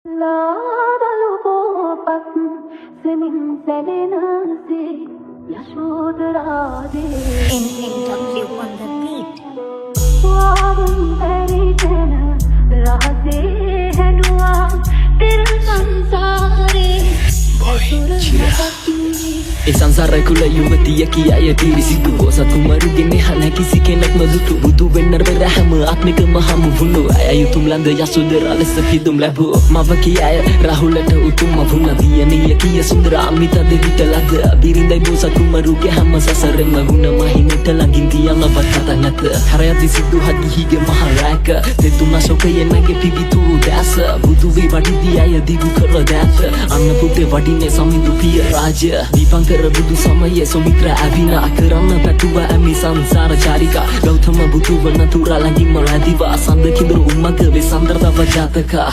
ලාදලු පොපත් සෙමින් සැලෙනසේ යශෝදරාදේ NNW on the beat. වාවුන් ඇරිතන රහසේ හැඩුවා තෙර සංසාරේ ඒ සංසාරය කුල යුවතිය කියාය පිරිසිදු පොසත් කුමරුගෙන හන කිසි කෙනෙක් නොදුටු බුදු වෙන්නර පෙර හැම ආත්මිකම හමු වුණු අය යුතුම් ලන්ද යසෝදරා ලෙස පිදුම් ලැබුව මව කියාය රාහුලට උතුම් වුණ දියණිය කිය සුන්දර අමිත දෙවිත ලද බිරිඳයි පොසත් කුමරුගේ හැම සසරෙම ගුණ මහිනට ළඟින් තියන වතත නැත හරයදි සිද්ධු හදිහිගේ මහරාක දෙතුන ශෝකයේ නැගේ පිවිතු දැස බුදු වේ වඩිදී අය දිගු කර දැත අන්න පුතේ වඩිනේ සමිඳු පිය රාජ දීපංකර බුදු සමයේ සොමිත්‍ර අවිනා කරන්න පැතුව ඇමි සංසාර චාරිකා ගෞතම බුදු වන තුරා ළඟින් මරදිවා සඳ කිඳුරු උම්මක වේ සඳරදව ජාතකා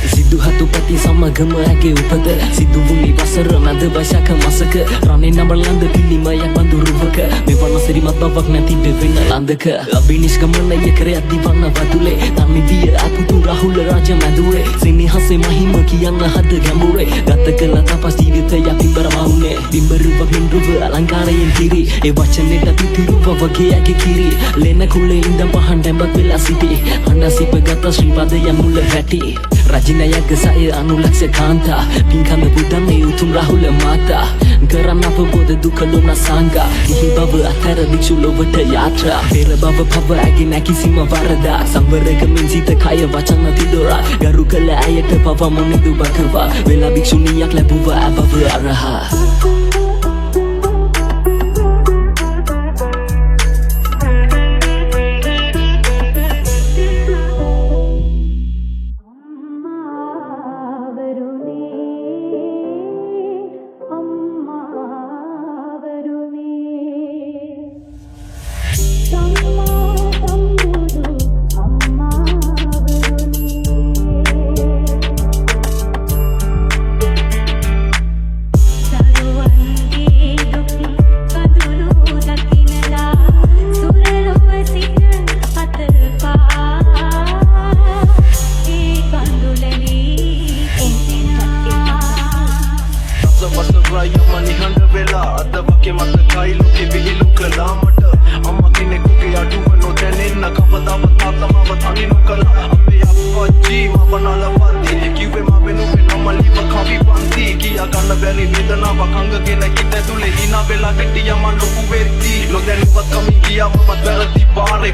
සිදුහතුපති සමගම ඇගේ උපද සිදුවුණි වසර මැද වශක මසක රණේ නඹලන්ද පිළිමයක් බඳුරුවක මෙවන සිරිමත් බවක් නැති දෙවෙන ලන්දක අභිනිෂ්ක්‍මණය කරයක් දිවන්න වතුලේ තනිදිය අපුතු රාහුල රාජ මැදුරේ සිනහසේ මහිම කියන්න හද ගැඹුරේ ගත කළ තපස් ජීවිතය පිඹර මවුනේ පිඹරුව පින්රුව අලංකාරයෙන් කිරි ඒ වචනෙට පිටිරුව වගේ ඇගේ කිරි ලෙන කුලේ ඉඳන් පහන් ඩැඹක් වෙලා සිටි හඬසිප ගත ශ්‍රීපදය මුල වැටි රජිනයක සය අනුලක්ෂ කාන්තා පින්කඳ පුදන්නේ උතුම් රාහුල මාතා කරන්න අප බෝධ දුක ලොන සංගා ගිහි බව අතර වික්ෂු ලොවට යාත්‍රා පෙර බව පව ඇගේ නැකිසිම වරදා සංවරකමින් සිත කය වචන තිදොරා ගරු කළ ඇයට පව මොනිදු බකවා වෙලා භික්ෂුණියක් ලැබුව ඇබව අරහා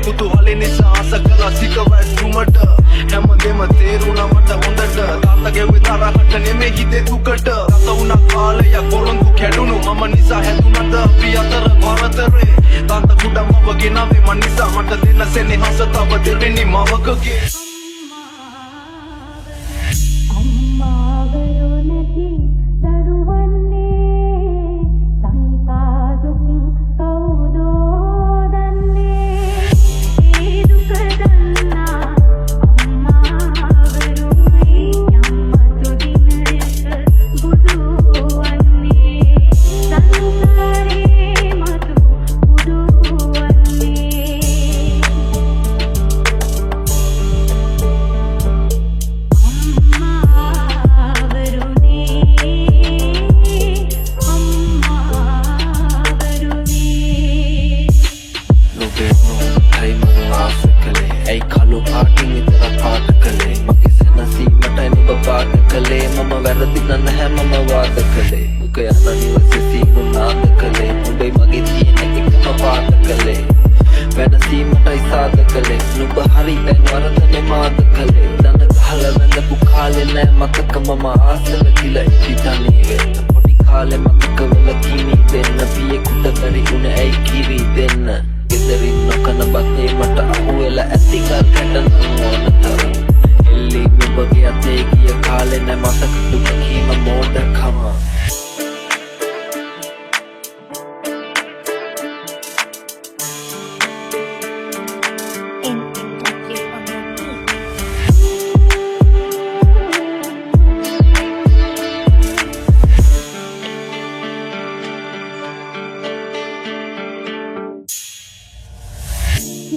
कुतूहले निशा सकला सिकवा झुमट හැමදෙම තේරුණා මට හොඳට තාත්තගේ විතර හටනේ මේ හිතේ දුකට තාත්ත උනා කාලයක් පොරොන්දු කැඩුණු මම නිසා හැදුනද අපි අතර භාරතරේ තාත්ත කුඩා මවගේ නමේ මන් නිසා මට දෙන්න සෙනෙහස තව දෙවෙනි මවකගේ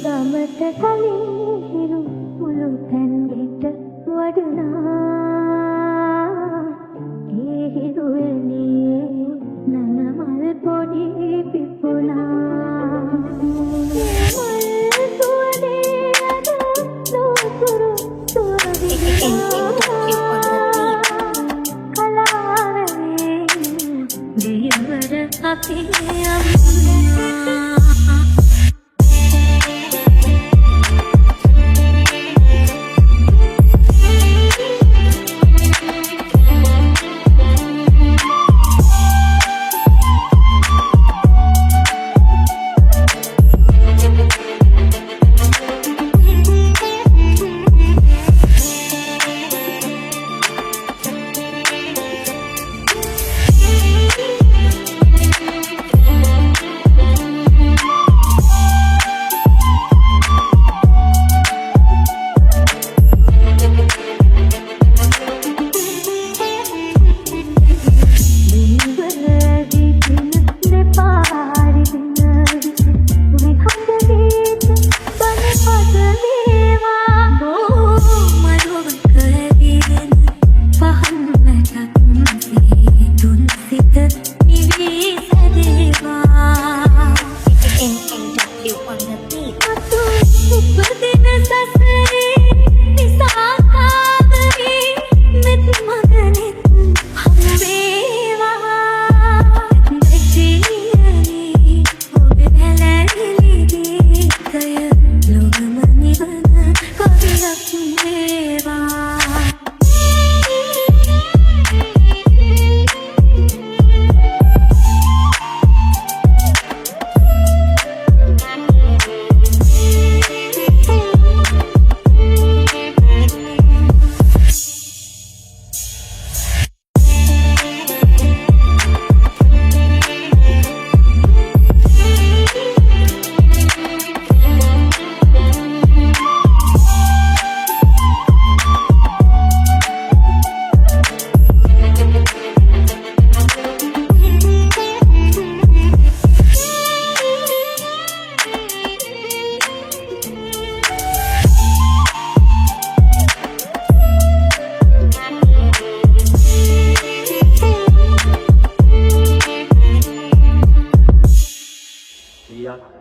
ගමට කලින් හිරු මුළු තැන් ගෙට වඩනා ඒ හිරු එළියේ නනමල් පොඩි පිපුණා මල් සුවඳේ අද ලෝතුරු සුවඳිනා කලාවේ දියවර අපේ අම්මා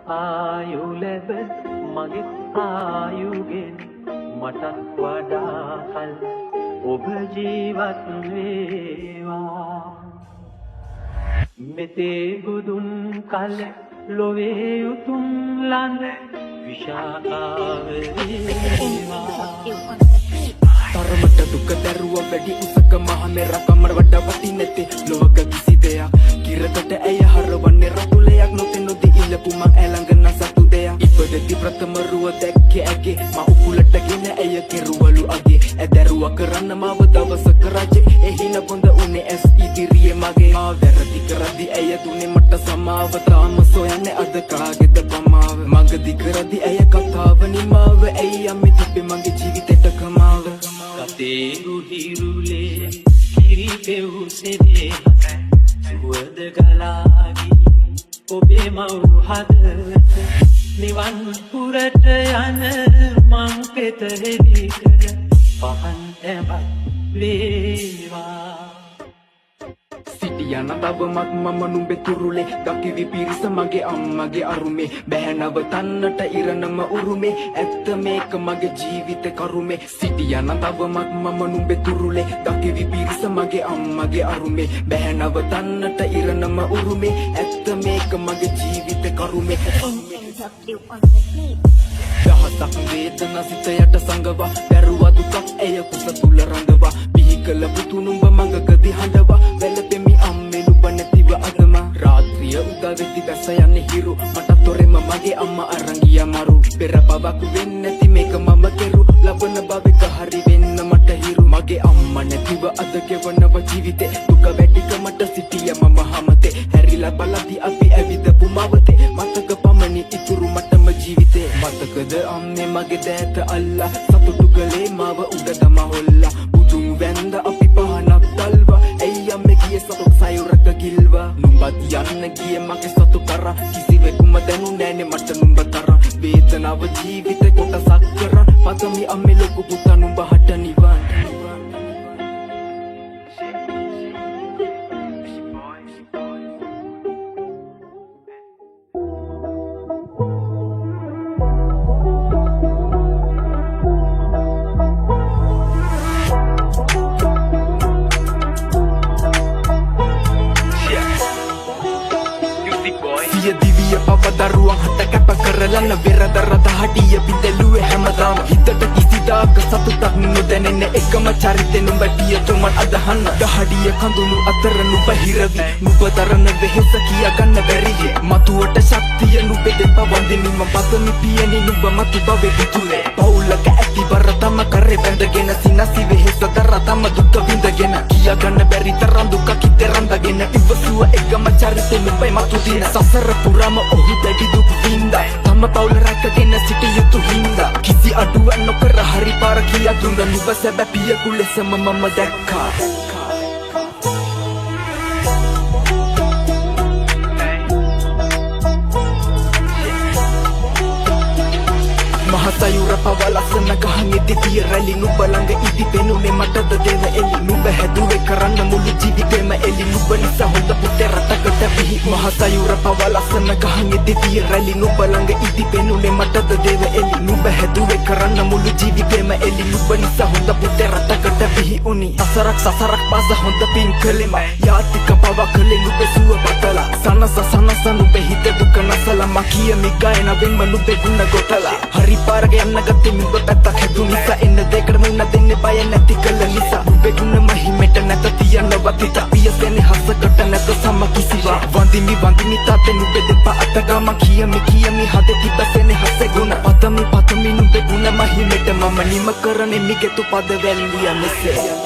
ආයුලෙබ මගේ ආයුගෙන් මටත් වඩා කල් ඔබ ජීවත් වේවා මෙතේ බුදුන් කල ලොවේ උතුම් ලඳ විශාකාව වේවා තරමට දුක දැරුව වැඩි උසක මහමෙර කමර වඩ වති නැතේ ලෝක කිසි දෙයක් කිරකට ඇය හරවන්නේ රතුලයක් නොතෙනොදී ඉලපු මං ඇලඟ නසතු දෙයක් ඉපදෙති ප්‍රථම රුව දැක්කේ ඇගේ මා උකුලටගෙන ඇය කෙරුවලු අගේ ඇදරුව කරන්න මාව දවසක රජේ එහින බොඳ උනේ ඇස් ඉදිරියේ මගේ මා වැරදි කරදි ඇය දුන්නේ මට සමාව තාම සොයන්නේ අද කාගේද පමාව මගදි කරදි ඇය කතාව නිමාව ඇයි යමි තිබ්බේ මගේ ජීවිතේට කමාව කතේරු හිරුලේ කිරි පෙවුසෙනේ සුවද ගලාවි ඔබේ මව් හදවත නිවන් පුරට යන මං පෙත හෙළි කර පහන් ඇඹත් වේවා සිටියන තවමත් මම නුඹේ තුරුලේ දකිවි පිරිස මගේ අම්මගේ අරුමේ බෑනව තන්නට ඉරණම උරුමේ ඇත්ත මේක මගේ ජීවිත කරුමේ සිටියන තවමත් මම නුඹේ තුරුලේ දකිවි පිරිස මගේ අම්මගේ අරුමේ බෑනව තන්නට ඉරණම උරුමේ ඇත්ත මේක මගේ ජීවිත කරුමේ දහසක් වේදනා සිත යට සංගවා දැරුවා දුකක් ඇය කුස තුල රඳවා බිහි කළ පුතු නුඹ මඟකදී හඬවා වැළපෙමි අම්මේ නුඹ නැතිව අදම රාත්‍රිය උදා වෙති දැස යන්නේ හිරු මට තොරෙම මගේ අම්මා අරන් ගියා මරු පෙර බවක් වෙන්නේ නැති මේක මම කෙරු ලබන භවෙක හරි වෙන්න මට හිරු මගේ අම්මා නැතිව අද ගෙවනව ජීවිතේ දුක වැඩිකමට සිටිය මම හැමතේ හැරිලා බලද්දි අපි ඇවිදපු මවතේ මතක පමණි ඉතුරු මටම ජීවිතේ මතකද අම්මේ මගේ දෑත අල්ලා සතුටු කලේ මාව උඩ තම හොල්ලා බුදුන් වැන්ද අපි පහනක් තල්වා ඇයි අම්මේ ගියේ සතුට සයුරක ගිල්වා නුඹත් යන්න ගියේ මගේ සතුට කරා කිසිවෙකුම දැනුන්නේ නැනේ මට නුඹ තරම් වේදන මනාව ජීවිතේ කොටසක් කරන් පතමි අම්මේ ලොකු පුතා නුඹ හට නිවන් දරුවන් හට කැප කරලන්න වෙරදර දහටිය පිදලුවේ හැමදාම හිතට කිසිදාක සතුටක් නොදැනෙන එකම චරිතෙ නුඹටිය තුමන් අදහන්න දහඩිය කඳුළු අතර නුඹ හිරවි නුඹ දරන වෙහෙස කියාගන්න බැරිය මතුවට ශක්තිය නුඹේ දෙපා වන්දිනිම පතමි පියනි නුඹ මතු බවෙ විතුලේ පවුලක ඇති බර තම කරේ බැඳගෙන සිනසි වෙහෙස දර තම දුක විඳගෙන කියාගන්න බැරි තරම් දුක කිතේ රඳගෙන ඉවසුව එකම චරිතෙ නුඹයි මතු දින සසර පුරාම ඔහු දැඩි දුක් වින්දා තම පවුල රැකගෙන සිටිය යුතු හින්දා කිසි අඩුවක් නොකර හරි පාර කියා දුන්න නුඹ සැබෑ පියෙකු ලෙසම මම දැක්කා මහසයුර පවලසන ගහන්නේ දිවිය රැලි නුඹ ළඟ ඉදි පෙනුනේ මටද දෙන එලි නුඹ හැදුවේ කරන්න මුළු ජීවිතේම එලි නුඹ නිසා හොඳ පුතේ රටකට පිහි මහසයුර පවලසන ගහන්නේ දිවිය රැලි නුඹ ළඟ ඉදි පෙනුනේ මටද දෙන එලි නුඹ හැදුවේ කරන්න මුළු ජීවිතේම එලි නුඹ නිසා හොඳ පුතේ රටකට පිහි උනි සසරක් පාස හොඳ පින් කලෙම යාතික පව කලේ නුඹ සුව පතලා සනස නුඹ හිත දුක නැසලා මකිය මිගයන වෙන්ම නුඹ ගුණ ගොතලා හරි පාරක යන්න ගත්තේ නුඹ පැත්තක් හැදු නිසා එන්න දෙකට මුණ දෙන්නේ බය නැති කල නිසා නුඹ ගුණ මහිමෙට නැත තියන්න වතිත පියසෙන්නේ හසකට නැත සම කිසිවා වන්දිමි තාතේ නුඹ දෙපා අතගම කියමි හදේ තිබසෙන්නේ හසේ ගුණ පතමි නුඹ ගුණ මහිමෙට මම නිම කරන්නේ මිගෙතු පද වැල්ලිය මෙසේ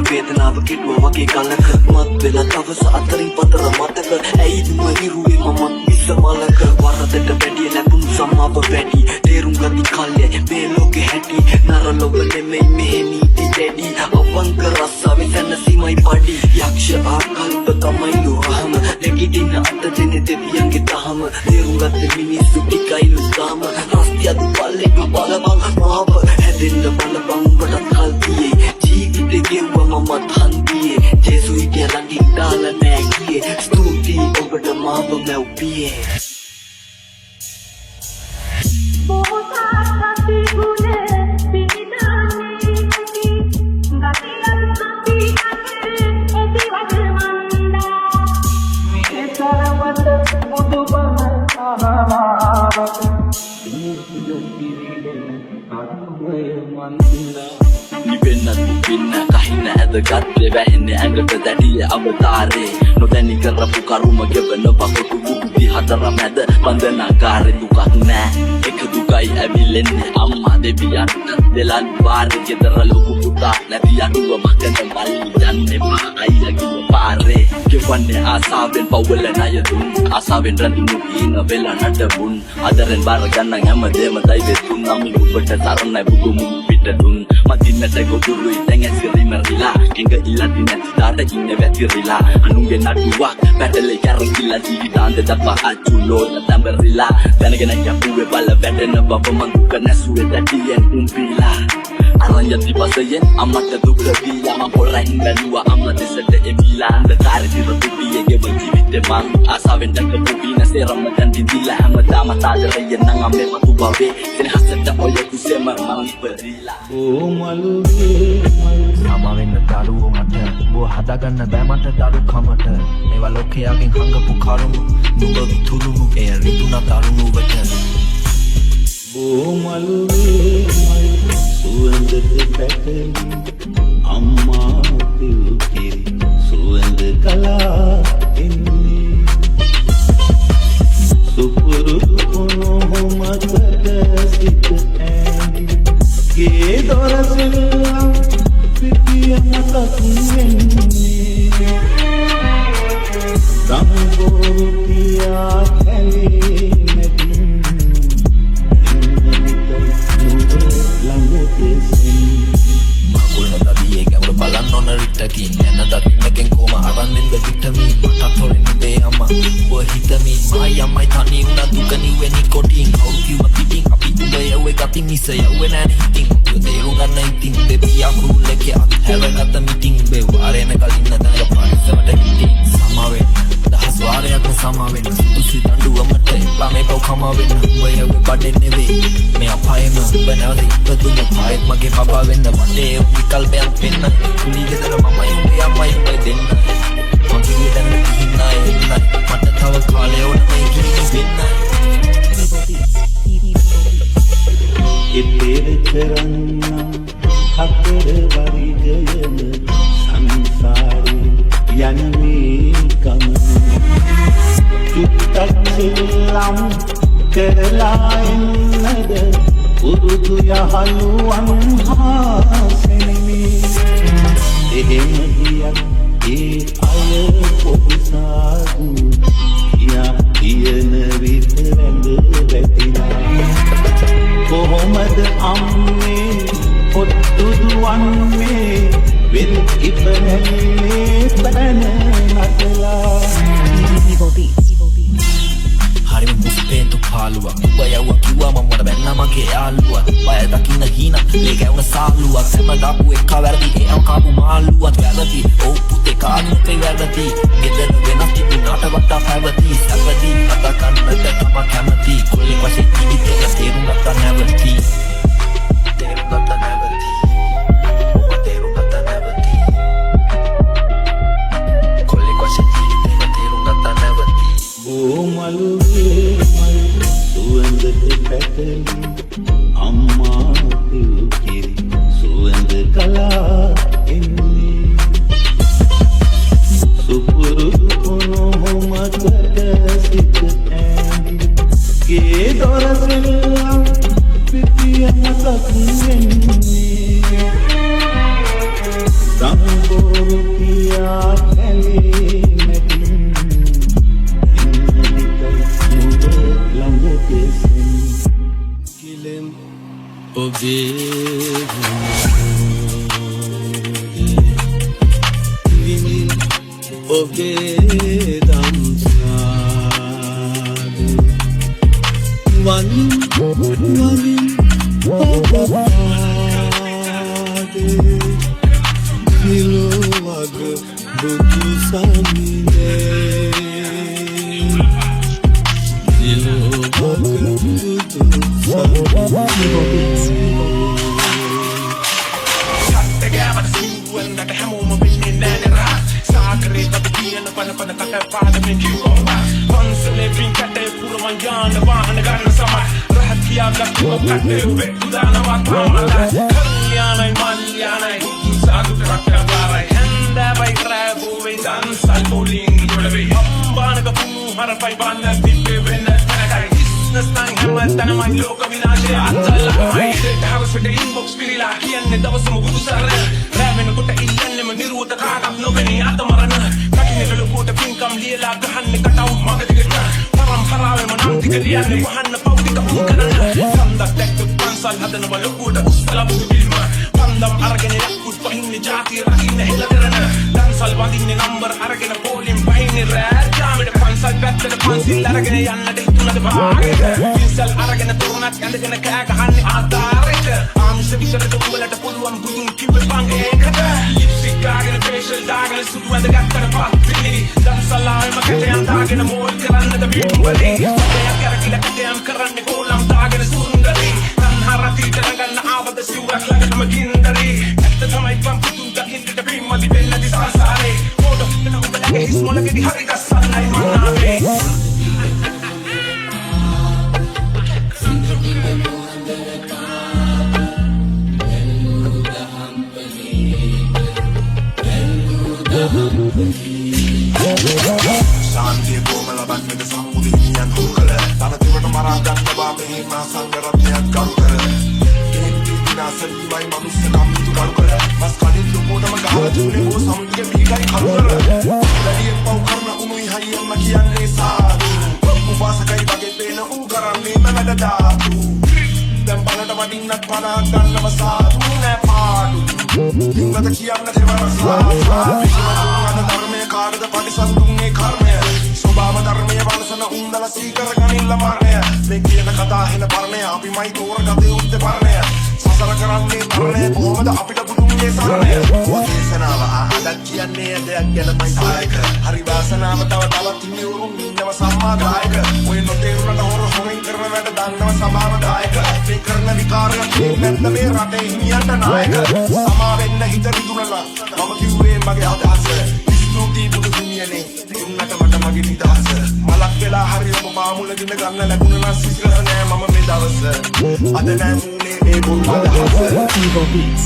වේදනාව කෙටුවා වගේ කලක මත් වෙලා තවස අතරින් පතර මතක ඇයි දුම හිරුවේ මමත් මිස මලක වරදට වැඩිය ලැබුණු සමාව වැඩි තේරුම් ගති කල්ය මේ ලෝකෙ හැටි නර ලොව නෙමෙයි මේ නීති දැඩි අවංක රස්සාවේ සැනසීමයි පඩි යක්ෂ ආකල්ප තමයි ලෝහම නැගිටින අත දෙන දෙවියන්ගේ දහම තේරුම් ගත මිනිස්සු ටිකයිලු සාම රස්තියත් පල්ලෙක බලපං මාව හැදෙන්න බලපං උඹටත් කල් තියේ ජීවිතේ ගෙව්වා මමත් හන්දියේ ජේසුයි කියලඟින් දාලා නෑ ගියේ ස්තුතියි ඔබට මාව මැව්පියේ Nibenna kahina ඇදගත් වැහෙන්නේ ඇඟට දැඩිය අවතාරේ නොදැනි කරපු කරුම ගෙවන බකොටු බුද්ධි හතර මැද බන්ධනාකාරේ දුකක් නෑ එක දුකයි ඇවිලෙන්නේ අම්මා දෙවියන් දෙලන් වාරේ ගෙදර ලොකු පුතා නැති අඩුව මකන මල්ලි යන්නේ අයියාගේ පාරේ ගෙවන්නේ ආසාවෙන් පවුල ණය දුන් ආසාවෙන් රඳුණු ඊන වෙලා නඩබුන් අදරෙන් බාර ගන්න හැමදේම දෛවෙතුන් නම් ඔබට තරණයි බුදුමු පිට දුන් මදින්නට ගොදුරුයි දැන් ඇසිරිමරිලා කිංග ඉල්ලති නැති දාට ඉන්න වැතිරිලා අනුන්ගේ නඩුවක් පැටලේ කැරකිලා ජීවිතාන්ත දක්වා අචුලෝ තැඹරිලා දැනගෙන යපුවේ බල වැඩෙන බව මං දුක නැසුවේ දැටියෙන් උම්පිලා අරන් යති පසයෙන් අම්මට දුක දීලා මං පොරහින් බැලුවා අම්මා දෙසට එවිලා අන්ධකාරේ දිර දුපියේ ගෙව ජීවිතේ මං ආසාවෙන් දැකපු විනාසේ රම්මෙන් දිදිලා හැමදාම තාදරේ නම් අම්මේ මතු බවේ සෙනහසට ඔය කුසෙම මං ඉපදිලා ඕ මලුවේ සමාවෙන්න දරුවෝ මට බෝ හදාගන්න බෑ මට දරු කමට මේවා ලෝකයාගෙන් හංගපු කරුණු නුඹ විතුරුණු එය රිදුනා දරුණුවට ඕ මලුවේ සුවඳට පැක පැතලි අම්මා පිරුකිරි සුවඳ කලා එන්නේ සුපුරුදු මොහොමතට සිත ඇඳි ගේ දොරසිල්ලම් පිටිය මතක් වෙන්නේ සම්බෝරු පියා කැලේ මැදින් Makulno tadi ගැවුල බලන්න ඕන රිට්ටකින් යන දකින්නකෙන් කොම අරන්නෙන්ද විටමින් මටත් හොරෙන් ඉබේ අම්මා ඔබ හිතමින් මායි අම්මයි තනි වුණා දුක නිවෙ නිකොටින් කවුරු කිව්ව පිටින් අපි උඹ යව්වේ ගතින් මිස යව්වේ නෑනේ හිතින් ඔබ තේරුම් ගන්න ඉතින් බේබී අකුරුල්ලකේ අත් හැරගත්ත මිටින් බේ වාරේන කලින් නතර පාරිසවට හිටින් සමාවෙන් දහස් වාරයක්ම සමාවෙන් සුදුසු දඬුවමට ළමේ පව් කමාවෙන් උඹ යව්වේ බඩේ නෙවෙයි මේ අපායෙම උඹ නැවත ඉපදුන පායෙත් මගේ පපා වෙන්න වටේ විකල්පයක් වෙන්න කුලී ගෙදර මමයි උඹේ අම්මයි උඹ දෙන්න මගේ දැන ඉන්නයි මට තව කාලේ ඕන මේ කිරි වෙන්න ඉතිර කරන්න හතර වරිගයම සංසාරේ යන මේ ගමන චුට්ටක් සිල්ලම් කරලා එන්නද උරුදු යහළුවන් හා සෙනෙමි එහෙම ගියක් ඒ අය පොඩිසාදු කියා කියන විට වැඳ වැටිලා කොහොමද අම්මේ පොත්තුදුවන්නේ වෙල් ඉපනැල්ලේ පැන නටලා හරිම මුස්පේන්තු පාලුවක් උඹ යව්වා කිව්වා මම වඩ බැන්න මගේ යාළුවා බය දකින්න හීන ලේ ගැවුන සාලුවක් සැම දාපු එක වැරදි ඒ අංකාපු මාළුවක් වැරදි ඔව් පුතේ කානුකේ වැරදි ගෙදර වෙනස් තිබුණාට වටා පැවති සැපදී අත කන්නට තම කැමති කොල්ලේ වශයෙන් ජීවිතේ තේරුම් ගත්තා නැවති තේරුම් ගත්තා නැවති ඔබ තේරුම් ගත්තා නැවති කොල්ලේ වශයෙන් ජීවිතේ තේරුම් ගත්තා නැවති බෝමලුවේ මල් සුවඳට පැතලි අම්මා පිරුකිරි සුවඳ කලා එන්නේ සුපුරුදු මොහොමතට සිත ඇඳි ගේ දොරසිල්ලම් පිටිය මතක් වෙන්නේ සම්බෝරු පියා කැලේ මැදින් ඔබේ දම්සාද වනින් ඔබවාදේ සිලුවග බුදු සමිනේ සිලුවග බුදු ශාන්තිය කොහොම ලබන්නද සම්මුති හිමියන් හුරු කළ තනතුරට මරා ගන්න බා මේ මා සංගරත්නයක් කරු කර කෙනෙක් විනාශවීමයි මනුස්සකම් පිටු කරු කර මස් කඩින් ලොකෝටම ගහලා තිබුණේ බෝ සම්මුතිය පිටයි කරු කර වැඩියෙන් පව් කරන උනුයි හයියෙන්ම කියන්නේ සාදු උපාසකයි වගේ පේන ඌ කරන්නේ මැද දාතු දැන් බලට වඩින්නත් පනා ගන්නව සාදු නෑ පාඩු ඉංගත කියන්න දෙවර සාදු ධර්මයේ කාර්යද පරිසම්තුන්නේ කර්මය ස්වභාව ධර්මයේ වලසන උන්දල සීකර ගනින්න මරණය මේ කියන කතා හෙන පරණය අපිමයි තෝරගතේ උත්තේ පරණය සසර කරන්නේ තරණය කොහොමද අපිට බුදුන්ගේ සරණය දේශනාව අහලා කියන්නේ දෙයක් ගැනමයි සායක හරි වාසනාව තව තවත් ඉන්නවුරුන් ඉන්නව සම්මාදායක ඔය නොතේරුණට හොරෙන් කරන වැඩ දන්නව සමාවදායක මේ කරන විකාරයක් නැත්නම් මේ රටේ හිමියන්ට නායක සමා වෙන්න හිත රිදුනලා මම කිව්වේ මගේ අදහස ස්තුති බුදු දුනියනේ දුන්නට මට මගේ නිදහස මලක් වෙලා හරි ඔබ මාමුලගෙන ගන්න ලැබුණ නම් සිසිලස නෑ මම මේ දවස අද නෑ මුනේ මේ බොරු අදහස Evo Beats.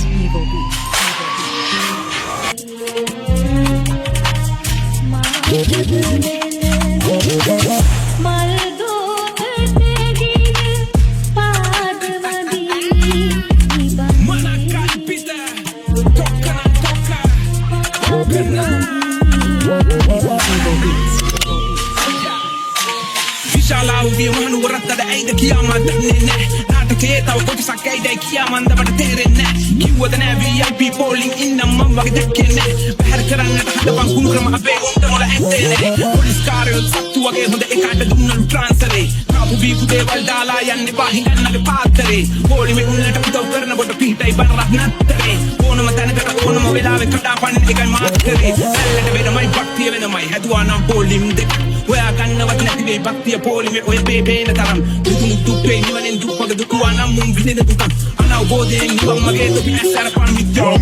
විශාලාවගේ මහනුවරත්තට ඇයිද කියාමා දන්නේ නෑ නාටකයේ තව කොටසක් ඇයිද කියාමන්දවට තේරෙන්නේ නෑ කිව්වද නෑ VIP පෝලිං ඉන්නම් මම වගේ දැක්කේ නෑ බහැර කරන්නට හදපන් කුණු ක්‍රම අපේ උන්ට මොළ ඇත්තේ නෑ පොලිස් කාර්යොත් සත්තු වගේ හොඳ එකට දුන්නලු ට්‍රාන්ස්ෆරේ කාපු බීපු දේවල් දාලා යන්නේ බාහිඟන්නගේ පාත්තරේ පොලිමේ උන්නට උදව් කරනකොට පිටයි බරක් නැත්තරේ ඕනම තැනකට ඕනම වෙලාවෙ කඩාපන්නේ එකයි මාත් කරේ ඇල්ලට වෙනමයි භක්තිය වෙනමයි හැදුවා නම් පොලිම් දෙක ඔයා ගන්නවත් නැති වේ භක්තිය පොලිමේ ඔය බේබේන තරම් දුතුණු දුප්පේ නිවනෙන් දුක්පග දුකුවා නම් මුන් විඳින දුකක් අනවබෝධයෙන් නිවන් මගේ දුක ඇස්සර පන් මිත්‍රෝ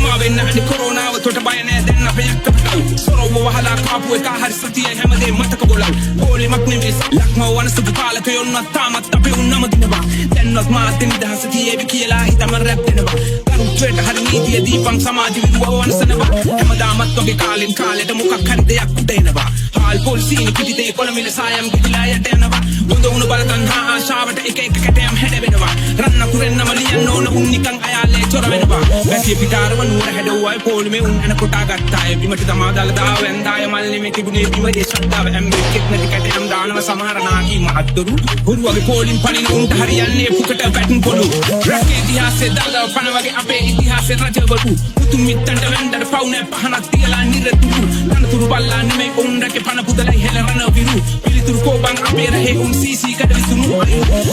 මා වෙන්න හදි කොරෝනාව තොට බය නෑ දැන් අපේ යක්කපටල් සොරව වහලා කාපු එක හරි සතිය හැමදේ මතක ගොලන් පොලිමක් නෙවෙයි ලක්ම වනසු කාලක යොන්නත් තාමත් අපේ උන්නම දිනවා දැන්වත් මාත් නිදහස තියේවි කියලා හිතම රැප් දෙනවා කරුට්ටේට හරි නීතිය දීපන් සමාජ විරුව වනසනවා හැමදාමත් වගේ කාලෙන් කාලෙට මොකක් හරි දෙයක් උදේනවා හාල් පොල්සීනි පිටිතේ කොළමිල සායම් ගිහිලා යට යනවා උඳ උණු බල තණ්හා ආශාවට එක එක කැටයම් හැඩවෙනවා රන්න කුරෙන්නම ලියන්න ඕන උන් නිකන් අයාලේ චොර වෙනවා වැසිය පිටාරව නුවර හැඩවුවයි පොලිමේ උන් එන කොටා ගත්තාය බිමට තමා දාලා දාව වැන්දාය මල්ලේ මේ තිබුණේ බිමේ ශ්‍රද්ධාව ඇම්බෙක් නැති කැටයම් දානව සමහර නාකි මහත්තුරු හුරු වගේ පොලිම් පණින උන්ට හරියන්නේ පුකට වැටුන් පොළු රටේ ඉතිහාසයේ දාලා පණ වගේ අපේ ඉතිහාසයේ රජවරු උතුම් මිත්තන්ට වෙන්දර පවුනේ පහනක් තියලා නිරතුරු තනතුරු බල්ලා නෙමෙයි උන් රැකේ පණ පුදලයි හෙලරන විරු පිළිතුරු කෝබන් අපේ රහේ උන් සීසී කඩ විසුණු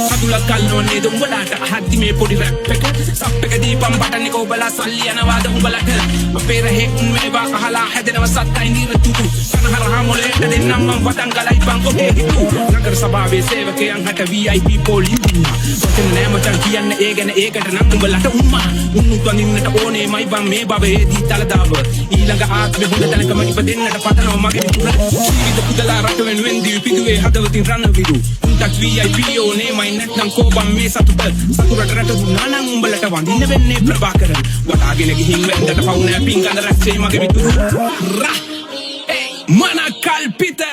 අදුලක් කල්නෝනේ දුඹලාට අහද්දි මේ පොඩි රැප් එක සප් එක දීපම් බටන් එක ඔබලා සල්ලි යනවාද උඹලට අපේ රහේ උන් මේවා අහලා හැදෙනව සත්තයි නිරතුරු සනහරහා මොලේට දෙන්නම් මම වතන් ගලයි බං ඔබේ හිතු නගර සභාවේ සේවකයන් හට VIP පොලිම් දුන්නා වචන නෑ මචං කියන්න ඒ ගැන ඒකට නම් උඹලට උම්මා උන්නුත් වඳින්නට ඕනේ මයි බං මේ බබේදී තලදාව ඊළඟ ආත්මේ හොඳ තැනකම ඉපදෙන්නට පතනවා මගේ විතුර ජීවිත පුදලා රට වෙනුවෙන් දී පිටුවේ හදවතින් රණ විරු උන්ටත් VIP ඕනේ මයි නැත්නම් කෝබම් මේ සතුට සතුරට රට දුන්නා නම් උඹලට වඳින්න වෙන්නේ ප්‍රභාකර වටාගෙන ගිහින් වෙන්දට පවුනේ පිංගඳ රැස්සේ මගේ විතුර මන කල්පිත